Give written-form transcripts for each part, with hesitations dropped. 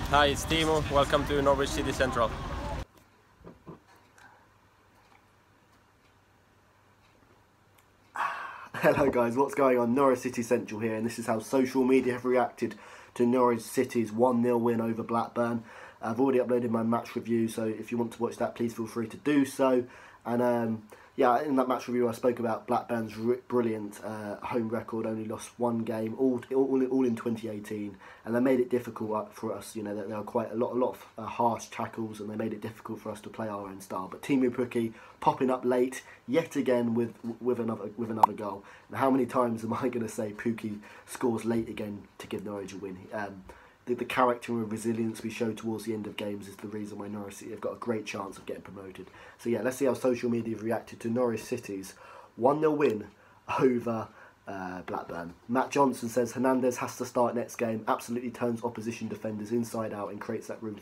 Hi, it's Timo. Welcome to Norwich City Central. Hello guys, what's going on? Norwich City Central here, and this is how social media have reacted to Norwich City's 1-0 win over Blackburn. I've already uploaded my match review, so if you want to watch that, please feel free to do so. And yeah, in that match review I spoke about Blackburn's brilliant home record, only lost one game, all in 2018, and they made it difficult for us. You know, there were quite a lot of harsh tackles, and they made it difficult for us to play our own style. But Pukki popping up late yet again with another goal. And how many times am I going to say Pukki scores late again to give Norwich a win? The character and resilience we show towards the end of games is the reason why Norwich City have got a great chance of getting promoted. So yeah, let's see how social media have reacted to Norwich City's 1-0 win over Blackburn. Matt Johnson says Hernandez has to start next game, absolutely turns opposition defenders inside out and creates that room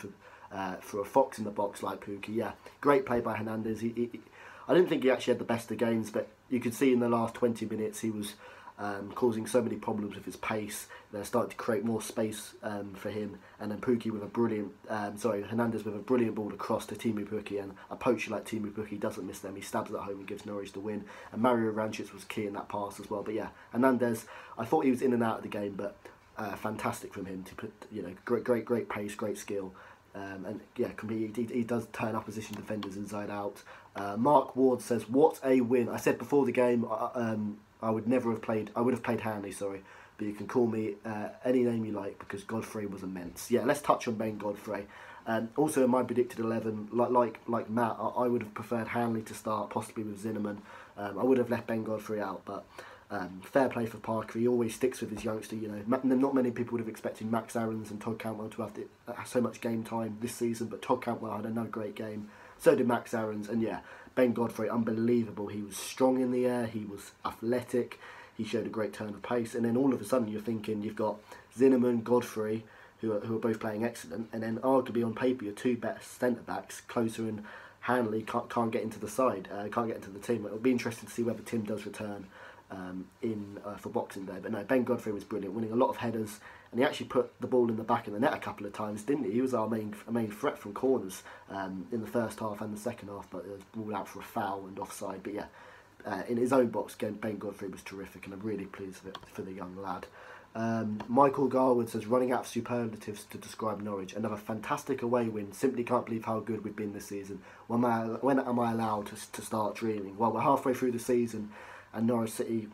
for a fox in the box like Pukki. Yeah, great play by Hernandez. I didn't think he actually had the best of games, but you could see in the last 20 minutes he was causing so many problems with his pace. They're starting to create more space for him, and then Pukki with a brilliant, Hernandez with a brilliant ball across to Pukki, and a poacher like Pukki doesn't miss them. He stabs it home and gives Norwich the win. And Mario Rancic was key in that pass as well. But yeah, Hernandez, I thought he was in and out of the game, but fantastic from him to put, you know, great pace, great skill. And yeah, he does turn opposition defenders inside out. Mark Ward says, "What a win!" I said before the game, I would have played Hanley, sorry, but you can call me any name you like because Godfrey was immense. Yeah, let's touch on Ben Godfrey. Also, in my predicted 11, like Matt, I would have preferred Hanley to start, possibly with Zinnerman. I would have left Ben Godfrey out, but fair play for Parker. He always sticks with his youngster. You know, not many people would have expected Max Aarons and Todd Cantwell to have so much game time this season, but Todd Cantwell had another great game. So did Max Aarons, and yeah, Ben Godfrey, unbelievable. He was strong in the air, he was athletic, he showed a great turn of pace, and then all of a sudden you're thinking you've got Zinnerman, Godfrey, who are both playing excellent, and then arguably on paper your two best centre-backs, Closer and Hanley, can't get into the side, can't get into the team. It'll be interesting to see whether Tim does return for Boxing Day. But no, Ben Godfrey was brilliant, winning a lot of headers, and he actually put the ball in the back of the net a couple of times, didn't he? He was our main threat from corners in the first half and the second half, but it was ruled out for a foul and offside. But yeah, in his own box, Ben Godfrey was terrific, and I'm really pleased for the young lad. Michael Garwood says, running out of superlatives to describe Norwich. Another fantastic away win. Simply can't believe how good we've been this season. When am I allowed to start dreaming? Well, we're halfway through the season, and Norwich City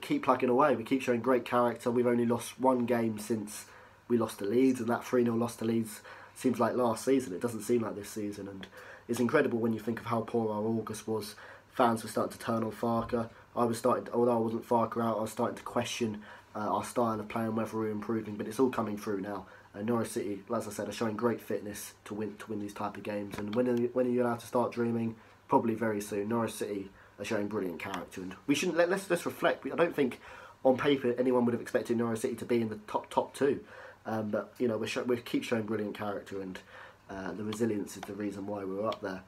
keep plugging away. We keep showing great character. We've only lost one game since we lost to Leeds, and that 3-0 loss to Leeds seems like last season. It doesn't seem like this season, and it's incredible when you think of how poor our August was. Fans were starting to turn on Farker. Although I wasn't Farker out, I was starting to question our style of play and whether we were improving, but it's all coming through now. Norwich City, as I said, are showing great fitness to win these type of games. And when are you allowed to start dreaming? Probably very soon. Norwich City are showing brilliant character, and we shouldn't let's reflect. I don't think on paper anyone would have expected Norwich City to be in the top two, but you know we keep showing brilliant character, and the resilience is the reason why we're up there.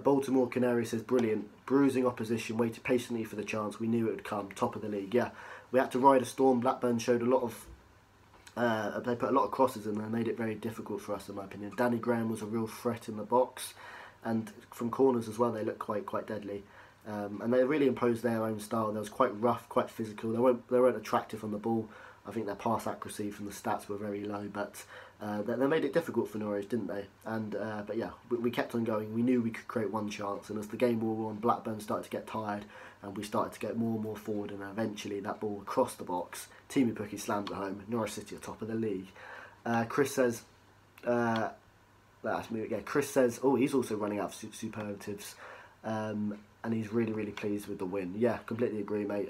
Baltimore Canary says, brilliant, bruising opposition, waited patiently for the chance, we knew it would come, top of the league. Yeah, we had to ride a storm. Blackburn showed a lot of they put a lot of crosses in and made it very difficult for us, in my opinion. Danny Graham was a real threat in the box, and from corners as well they looked quite deadly, and they really imposed their own style. They was quite rough, quite physical. They weren't attractive on the ball. I think their pass accuracy from the stats were very low, but they made it difficult for Norwich, didn't they? And but yeah, we kept on going. We knew we could create one chance, and as the game wore on, Blackburn started to get tired, and we started to get more and more forward, and eventually that ball across the box, Pukki slammed it home. Norwich City are top of the league. Chris says, Chris says, oh, he's also running out of superlatives, and he's really pleased with the win. Yeah, completely agree, mate.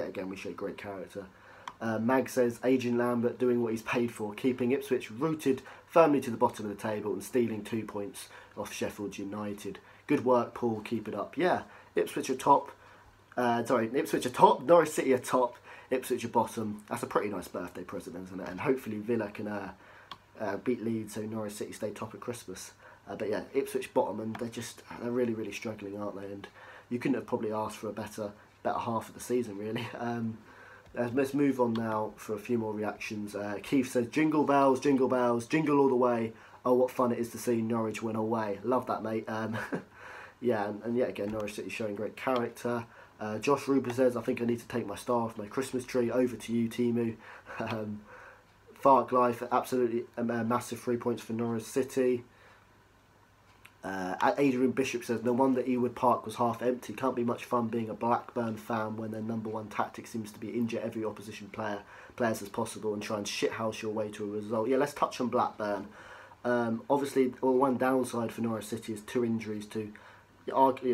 Again, we showed great character. Mag says, Adrian Lambert doing what he's paid for, keeping Ipswich rooted firmly to the bottom of the table and stealing 2 points off Sheffield United. Good work, Paul, keep it up. Yeah, Ipswich are top. Ipswich are top, Norwich City are top, Ipswich are bottom. That's a pretty nice birthday present, isn't it? And hopefully Villa can beat Leeds so Norwich City stay top at Christmas. But yeah, Ipswich bottom, and they're really struggling, aren't they? And you couldn't have probably asked for a better half of the season, really. Let's move on now for a few more reactions. Keith says, jingle bells, jingle all the way. Oh, what fun it is to see Norwich win away. Love that, mate. Yeah, and yet again, Norwich City showing great character. Josh Ruber says, I think I need to take my star off my Christmas tree. Over to you, Timu. Fark Life, absolutely massive 3 points for Norwich City. Adrian Bishop says, no wonder Ewood Park was half empty. Can't be much fun being a Blackburn fan when their #1 tactic seems to be injure every opposition players as possible and try and shithouse your way to a result. Yeah, let's touch on Blackburn. Obviously, one downside for Norwich City is 2 injuries to,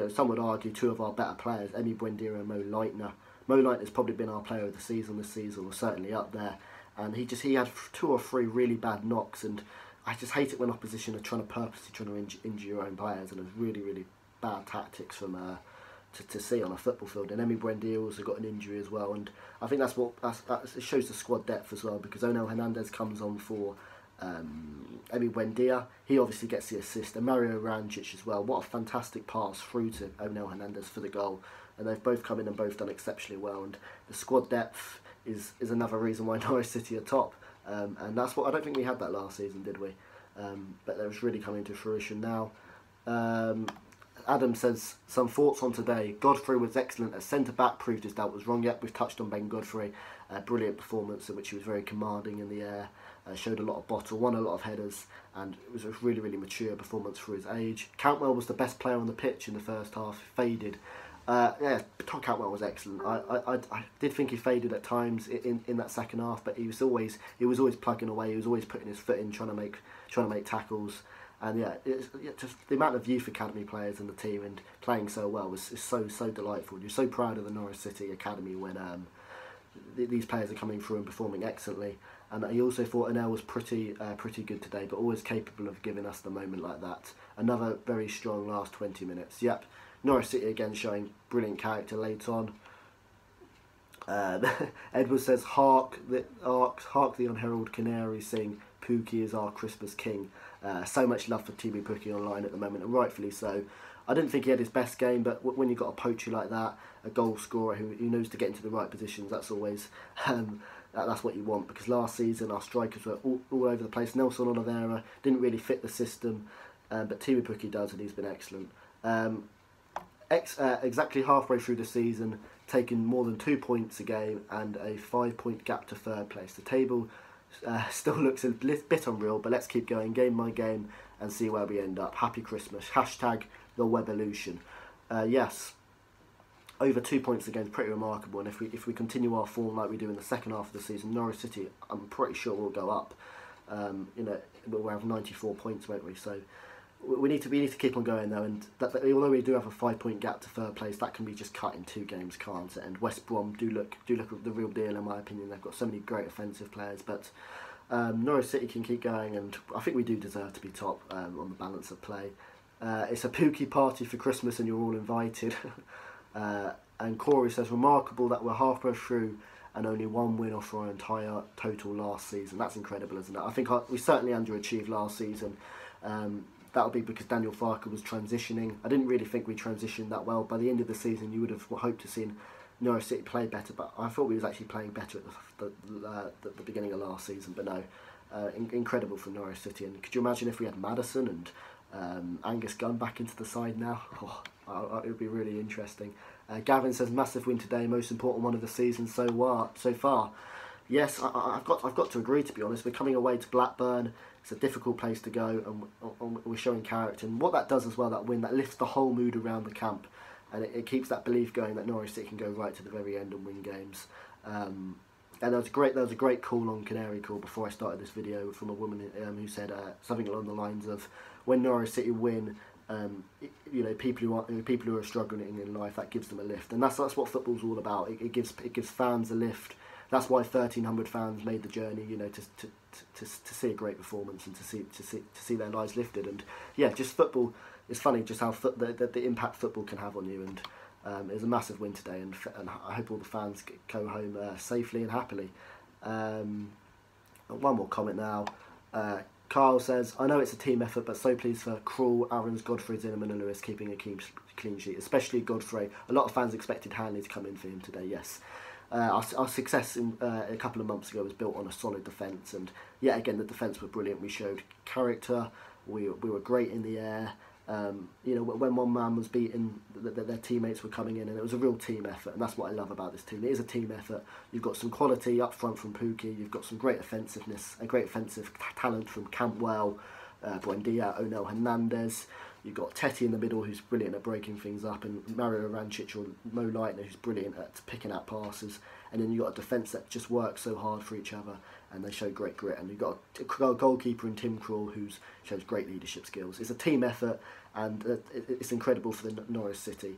some would argue, 2 of our better players, Emi Buendia and Mo Leitner. Mo Leitner's probably been our player of the season this season, or certainly up there. And he had 2 or 3 really bad knocks, and I just hate it when opposition are purposely trying to injure your own players, and it's really, really bad tactics from to see on a football field. And Emi Buendia also got an injury as well, and I think it shows the squad depth as well, because Onel Hernandez comes on for Emi Buendia. He obviously gets the assist, and Mario Rancic as well. What a fantastic pass through to Onel Hernandez for the goal, and they've both come in and both done exceptionally well. And the squad depth is another reason why Norwich City are top. And that's what I don't think we had that last season, did we? But it's really coming to fruition now. Adam says, some thoughts on today. Godfrey was excellent at centre-back, proved his doubt was wrong yet. We've touched on Ben Godfrey. Brilliant performance in which he was very commanding in the air. Showed a lot of bottle, won a lot of headers, and it was a really, really mature performance for his age. Cantwell was the best player on the pitch in the first half, faded. Yeah, Tom Cantwell was excellent. I did think he faded at times in that second half, but he was always plugging away. He was always putting his foot in, trying to make tackles. And yeah, just the amount of youth academy players in the team and playing so well is so delightful. You're so proud of the Norwich City academy when these players are coming through and performing excellently. And he also thought Onel was pretty good today, but always capable of giving us the moment like that. Another very strong last 20 minutes. Yep. Norwich City again showing brilliant character late on. Edward says, hark the unheralded canaries sing, Pukki is our Christmas king. So much love for TV Pukki online at the moment, and rightfully so. I didn't think he had his best game, but when you've got a poacher like that, a goal scorer who knows to get into the right positions, that's always that's what you want. Because last season our strikers were all over the place. Nelson Oliveira didn't really fit the system, but TV Pukki does, and he's been excellent. Exactly halfway through the season, taking more than 2 points a game and a 5-point gap to third place. The table still looks a bit unreal, but let's keep going game by game and see where we end up. Happy Christmas. Hashtag the Webelution. Yes, over 2 points a game is pretty remarkable, and if we continue our form like we do in the second half of the season, Norwich City, I'm pretty sure will go up. We'll have 94 points, won't we? So we need to keep on going though, and although we do have a 5-point gap to third place, that can be just cut in 2 games, can't it? And West Brom do look the real deal in my opinion. They've got so many great offensive players, but Norwich City can keep going, and I think we do deserve to be top on the balance of play. It's a Pukki party for Christmas, and you're all invited. And Corey says, remarkable that we're halfway through and only 1 win off our entire total last season. That's incredible, isn't it? I think we certainly underachieved last season. That'll be because Daniel Farke was transitioning. I didn't really think we transitioned that well. By the end of the season, you would have hoped to see Norwich City play better, but I thought we was actually playing better at the beginning of last season. But no, incredible from Norwich City. And could you imagine if we had Maddison and Angus Gunn back into the side now? It would be really interesting. Gavin says, massive win today, most important one of the season so far. Yes, I've got to agree, to be honest. We're coming away to Blackburn. It's a difficult place to go, and we're showing character. And what that does as well, that win, that lifts the whole mood around the camp, and it keeps that belief going that Norwich City can go right to the very end and win games. And there was a great call on Canary Call before I started this video from a woman who said something along the lines of, when Norwich City win, people who are struggling in life, that gives them a lift, and that's what football's all about. It gives fans a lift. That's why 1,300 fans made the journey, to see a great performance and to see their lives lifted. And yeah, just football. It's funny just how the impact football can have on you. And it was a massive win today, and I hope all the fans go home safely and happily. One more comment now. Carl says, I know it's a team effort, but so pleased for Krul, Aarons, Godfrey, Zinnerman and Lewis keeping a clean sheet, especially Godfrey. A lot of fans expected Hanley to come in for him today, yes. Our success a couple of months ago was built on a solid defence, and yet again the defence were brilliant. We showed character. We were great in the air. When one man was beaten, their teammates were coming in, and it was a real team effort, and that's what I love about this team. It is a team effort. You've got some quality up front from Pukki. You've got some great offensiveness, a great offensive talent from Campwell, Buendia, Onel Hernandez. You've got Teti in the middle, who's brilliant at breaking things up, and Mario Rancic or Mo Leitner, who's brilliant at picking out passes. And then you've got a defence that just works so hard for each other, and they show great grit. And you've got a goalkeeper in Tim Krul, who shows great leadership skills. It's a team effort, and it's incredible for the Norwich City,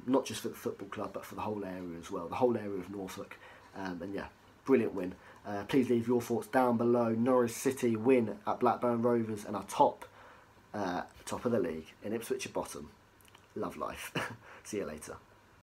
not just for the football club, but for the whole area as well, the whole area of Norfolk. And yeah, brilliant win. Please leave your thoughts down below. Norwich City win at Blackburn Rovers and are top of the league in Ipswich at bottom. Love life. See you later.